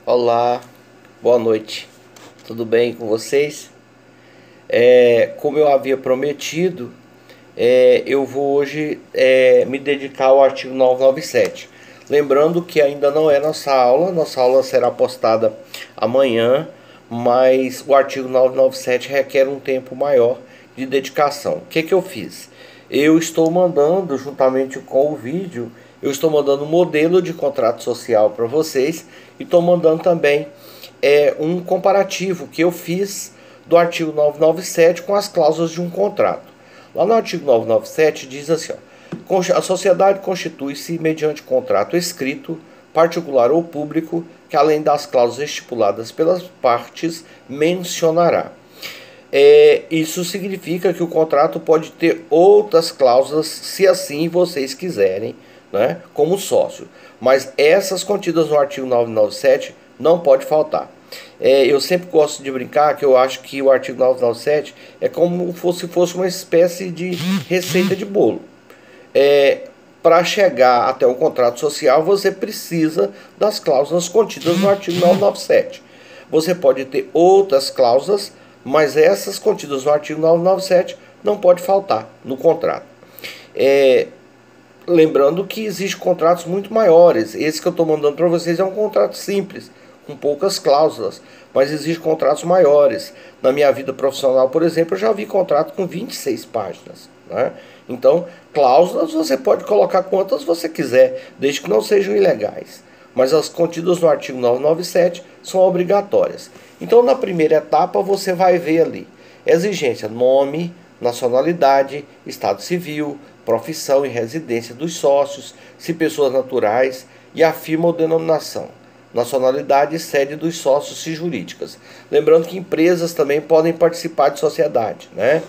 Olá, boa noite, tudo bem com vocês? Como eu havia prometido, eu vou hoje me dedicar ao artigo 997. Lembrando que ainda não é nossa aula será postada amanhã, mas o artigo 997 requer um tempo maior de dedicação. O que eu fiz? Eu estou mandando, juntamente com o vídeo, eu estou mandando um modelo de contrato social para vocês e estou mandando também um comparativo que eu fiz do artigo 997 com as cláusulas de um contrato. Lá no artigo 997 diz assim, ó, a sociedade constitui-se mediante contrato escrito, particular ou público, que além das cláusulas estipuladas pelas partes, mencionará. Isso significa que o contrato pode ter outras cláusulas, se assim vocês quiserem, né, como sócio. Mas essas contidas no artigo 997 não pode faltar. Eu sempre gosto de brincar que eu acho que o artigo 997 é como se fosse uma espécie de receita de bolo. Para chegar até um contrato social, você precisa das cláusulas contidas no artigo 997. Você pode ter outras cláusulas, mas essas contidas no artigo 997 não pode faltar no contrato. Lembrando que existem contratos muito maiores. Esse que eu estou mandando para vocês é um contrato simples, com poucas cláusulas, mas existem contratos maiores. Na minha vida profissional, por exemplo, eu já vi contrato com 26 páginas, né? Então, cláusulas você pode colocar quantas você quiser, desde que não sejam ilegais. Mas as contidas no artigo 997 são obrigatórias. Então, na primeira etapa, você vai ver ali exigência: nome, nacionalidade, estado civil, profissão e residência dos sócios, se pessoas naturais, e a firma ou denominação, nacionalidade e sede dos sócios, se jurídicas. Lembrando que empresas também podem participar de sociedade, né?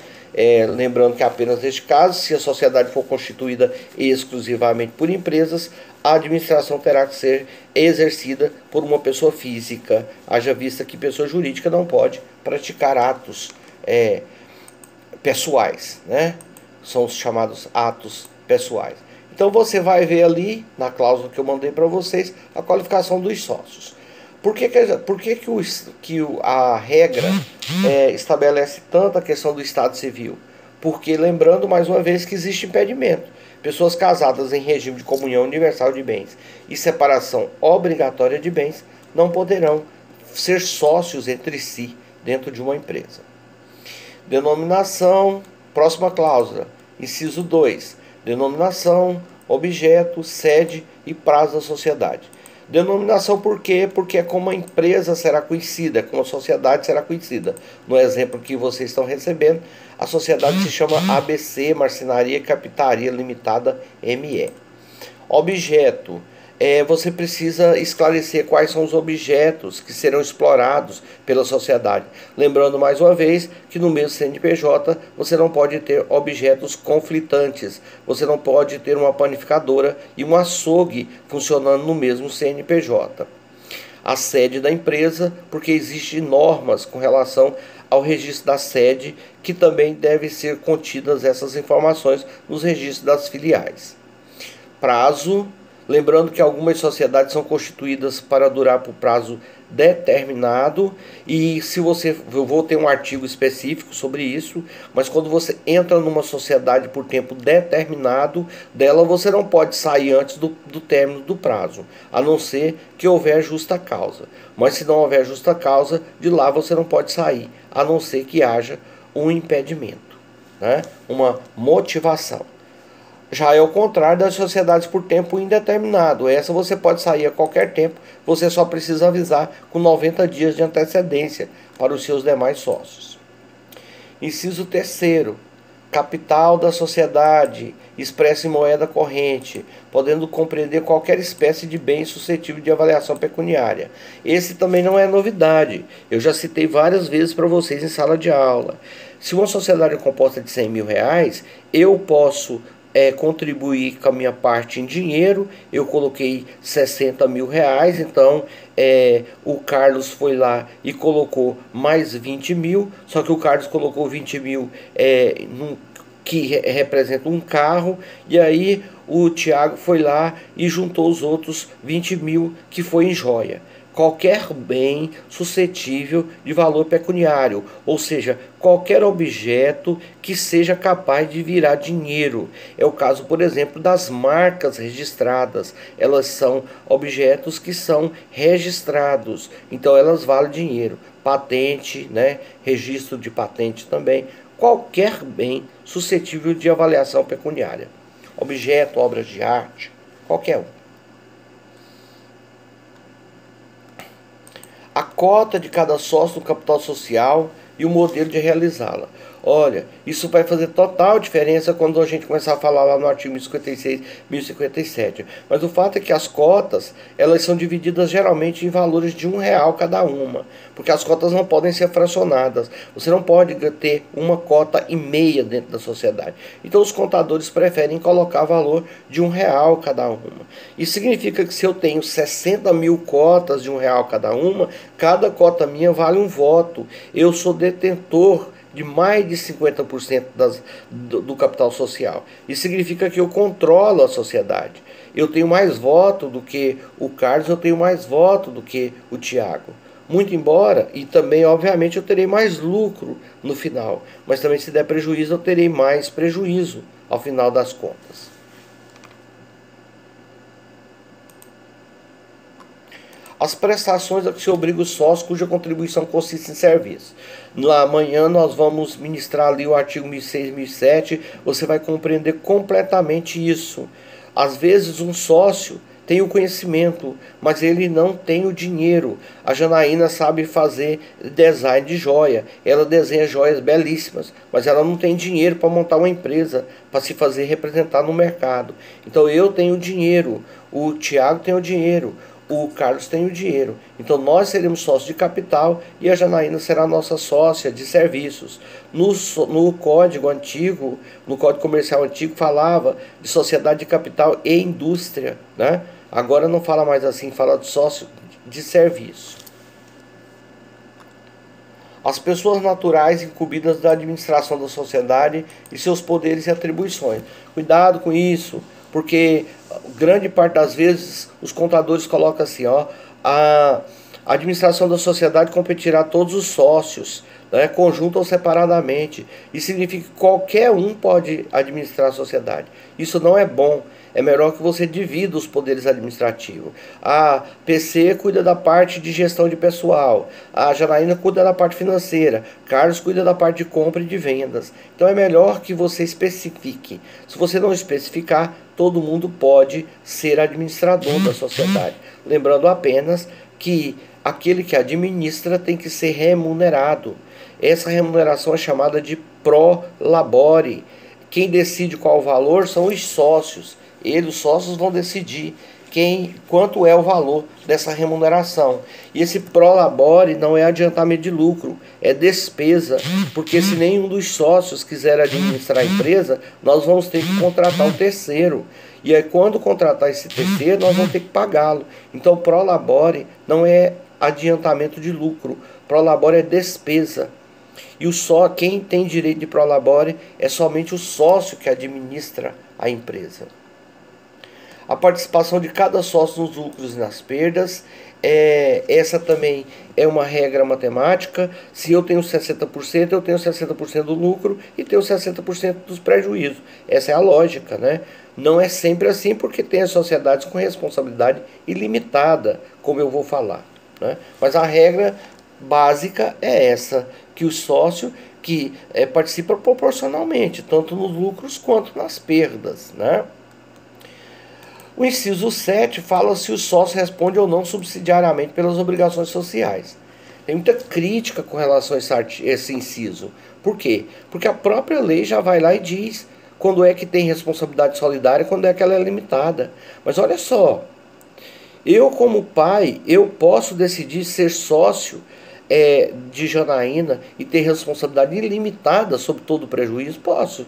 Lembrando que apenas neste caso, se a sociedade for constituída exclusivamente por empresas, a administração terá que ser exercida por uma pessoa física, haja vista que pessoa jurídica não pode praticar atos pessoais, né? São os chamados atos pessoais. Então você vai ver ali, na cláusula que eu mandei para vocês, a qualificação dos sócios. Por que a regra estabelece tanto a questão do estado civil? Porque, lembrando mais uma vez que existe impedimento. Pessoas casadas em regime de comunhão universal de bens e separação obrigatória de bens não poderão ser sócios entre si dentro de uma empresa. Denominação, próxima cláusula, inciso 2. Denominação, objeto, sede e prazo da sociedade. Denominação por quê? Porque é como a empresa será conhecida, como a sociedade será conhecida. No exemplo que vocês estão recebendo, a sociedade se chama ABC, Marcenaria Captaria Limitada ME. Objeto. Você precisa esclarecer quais são os objetos que serão explorados pela sociedade. Lembrando mais uma vez que no mesmo CNPJ você não pode ter objetos conflitantes. Você não pode ter uma panificadora e um açougue funcionando no mesmo CNPJ. A sede da empresa, porque existem normas com relação ao registro da sede, que também devem ser contidas essas informações nos registros das filiais. Prazo. Lembrando que algumas sociedades são constituídas para durar por prazo determinado, e eu vou ter um artigo específico sobre isso, mas quando você entra numa sociedade por tempo determinado dela, você não pode sair antes do término do prazo, a não ser que houver justa causa. Mas se não houver justa causa, de lá você não pode sair, a não ser que haja um impedimento, né? Uma motivação. Já é o contrário das sociedades por tempo indeterminado. Essa você pode sair a qualquer tempo, você só precisa avisar com 90 dias de antecedência para os seus demais sócios. Inciso 3º. Capital da sociedade, expresso em moeda corrente, podendo compreender qualquer espécie de bem suscetível de avaliação pecuniária. Esse também não é novidade. Eu já citei várias vezes para vocês em sala de aula. Se uma sociedade é composta de 100 mil reais, eu posso contribuir com a minha parte em dinheiro. Eu coloquei 60 mil reais, então o Carlos foi lá e colocou mais 20 mil, só que o Carlos colocou 20 mil que representa um carro, e aí o Tiago foi lá e juntou os outros 20 mil que foi em joia. qualquer bem suscetível de valor pecuniário, ou seja, qualquer objeto que seja capaz de virar dinheiro. É o caso, por exemplo, das marcas registradas. Elas são objetos que são registrados, então elas valem dinheiro. Patente, né? Registro de patente também. Qualquer bem suscetível de avaliação pecuniária. Objeto, obras de arte, qualquer um. A cota de cada sócio no capital social e o modelo de realizá-la. Olha, isso vai fazer total diferença quando a gente começar a falar lá no artigo 1056, 1057. Mas o fato é que as cotas, elas são divididas geralmente em valores de R$1 cada uma, porque as cotas não podem ser fracionadas. Você não pode ter uma cota e meia dentro da sociedade. Então os contadores preferem colocar valor de R$1 cada uma. Isso significa que se eu tenho 60 mil cotas de R$1 cada uma, cada cota minha vale um voto. Eu sou detentor de mais de 50% do capital social. Isso significa que eu controlo a sociedade. Eu tenho mais voto do que o Carlos, eu tenho mais voto do que o Tiago. Muito embora, e também, obviamente, eu terei mais lucro no final. Mas também, se der prejuízo, eu terei mais prejuízo ao final das contas. As prestações a que se obriga o sócio cuja contribuição consiste em serviço. Amanhã nós vamos ministrar ali o artigo 1006 e 1007. Você vai compreender completamente isso. Às vezes um sócio tem o conhecimento, mas ele não tem o dinheiro. A Janaína sabe fazer design de joia. Ela desenha joias belíssimas, mas ela não tem dinheiro para montar uma empresa, para se fazer representar no mercado. Então eu tenho dinheiro, o Tiago tem o dinheiro, o Carlos tem o dinheiro. Então nós seremos sócios de capital e a Janaína será nossa sócia de serviços. No código antigo, no código comercial antigo, falava de sociedade de capital e indústria, né? Agora não fala mais assim, fala de sócio de serviço. As pessoas naturais incumbidas da administração da sociedade e seus poderes e atribuições. Cuidado com isso, porque grande parte das vezes os contadores colocam assim, ó, a administração da sociedade competirá a todos os sócios, né, conjunto ou separadamente. Isso significa que qualquer um pode administrar a sociedade. Isso não é bom. É melhor que você divida os poderes administrativos. A PC cuida da parte de gestão de pessoal. A Janaína cuida da parte financeira. Carlos cuida da parte de compra e de vendas. Então é melhor que você especifique. Se você não especificar, todo mundo pode ser administrador da sociedade. Lembrando apenas que aquele que administra tem que ser remunerado. Essa remuneração é chamada de pro labore. Quem decide qual o valor são os sócios. Eles, os sócios, vão decidir quanto é o valor dessa remuneração. E esse pro labore não é adiantamento de lucro, é despesa, porque se nenhum dos sócios quiser administrar a empresa, nós vamos ter que contratar um terceiro. E aí quando contratar esse terceiro, nós vamos ter que pagá-lo. Então pro labore não é adiantamento de lucro, pro labore é despesa. E quem tem direito de pro labore é somente o sócio que administra a empresa. A participação de cada sócio nos lucros e nas perdas, essa também é uma regra matemática. Se eu tenho 60%, eu tenho 60% do lucro e tenho 60% dos prejuízos. Essa é a lógica, né? Não é sempre assim, porque tem as sociedades com responsabilidade ilimitada, como eu vou falar, né? Mas a regra básica é essa, que o sócio que participa proporcionalmente, tanto nos lucros quanto nas perdas, né? O inciso 7 fala se o sócio responde ou não subsidiariamente pelas obrigações sociais. Tem muita crítica com relação a esse inciso. Por quê? Porque a própria lei já vai lá e diz quando é que tem responsabilidade solidária e quando é que ela é limitada. Mas olha só, eu como pai, eu posso decidir ser sócio de Janaína e ter responsabilidade ilimitada sobre todo o prejuízo? Posso.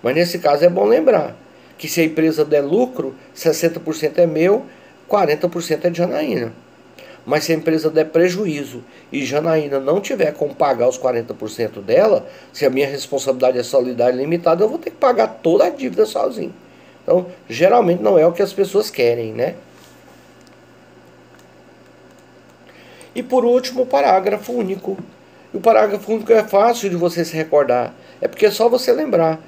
Mas nesse caso é bom lembrar que se a empresa der lucro, 60% é meu, 40% é de Janaína. Mas se a empresa der prejuízo e Janaína não tiver como pagar os 40% dela, se a minha responsabilidade é solidária e limitada, eu vou ter que pagar toda a dívida sozinho. Então, geralmente não é o que as pessoas querem, né? E por último, o parágrafo único. E o parágrafo único é fácil de você se recordar. É porque é só você lembrar.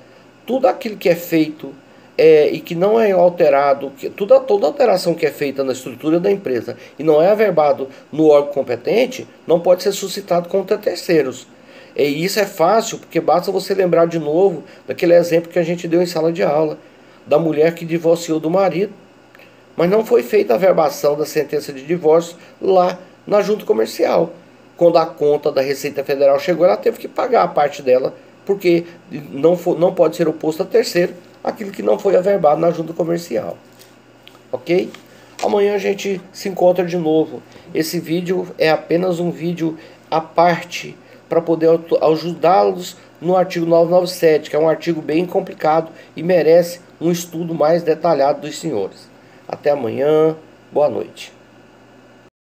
Tudo aquilo que é feito e que não é alterado, toda alteração que é feita na estrutura da empresa e não é averbado no órgão competente, não pode ser suscitado contra terceiros. E isso é fácil, porque basta você lembrar de novo daquele exemplo que a gente deu em sala de aula, da mulher que divorciou do marido, mas não foi feita a averbação da sentença de divórcio lá na junta comercial. Quando a conta da Receita Federal chegou, ela teve que pagar a parte dela, porque não pode ser oposto a terceiro aquilo que não foi averbado na junta comercial. Ok? Amanhã a gente se encontra de novo. Esse vídeo é apenas um vídeo à parte para poder ajudá-los no artigo 997, que é um artigo bem complicado e merece um estudo mais detalhado dos senhores. Até amanhã, boa noite.